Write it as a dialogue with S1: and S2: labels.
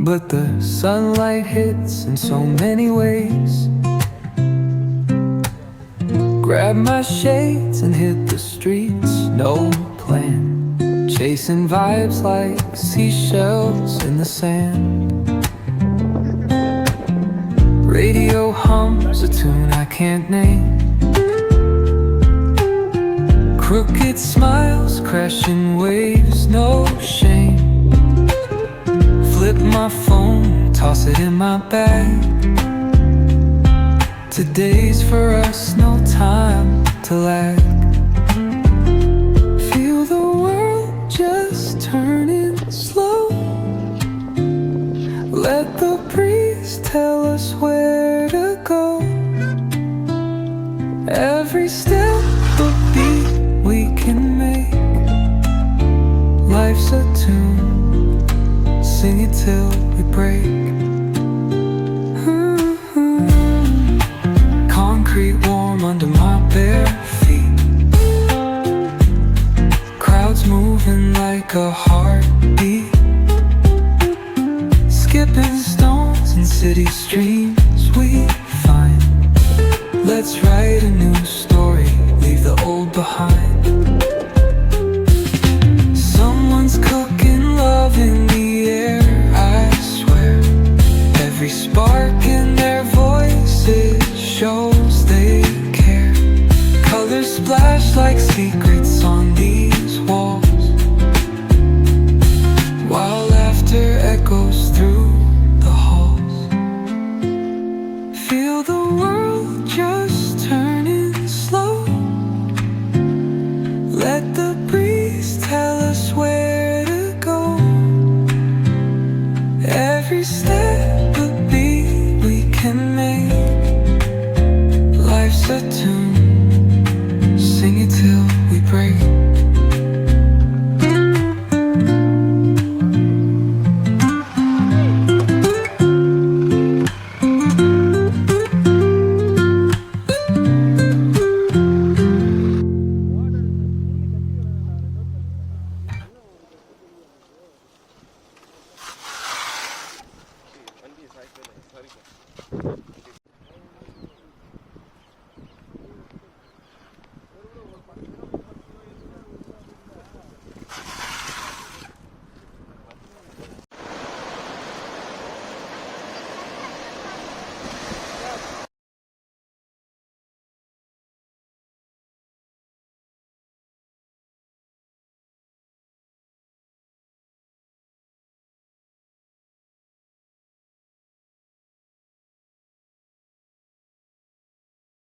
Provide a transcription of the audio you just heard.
S1: but the sunlight hits in so many ways. Grab my shades and hit the streets, no plan, chasing vibes like seashells in the sand. Radio hums a tune I can't name. Crooked smiles, crashing waves, no shame. Flip my phone, toss it in my bag. Today's for us, no time to lag. Feel the world just turning slow. Let the breeze tell us where to go. Every step a beat we can make. Life's a tune, sing it till we break. Concrete warm under my bare feet. Crowds moving like a heartbeat. Skipping stones in city streams we find. Let's write a new story, leave the old behind. Someone's cooking love in the air, I swear. Every spark in their voices shows they care. Colors splash like secrets on these walls, while laughter echoes through the halls. Feel the world just turning slow. Let the breeze tell us where to go. Every step a beat we can make. Life's a tune, sing it till we break.
S2: One piece, right? Sorry.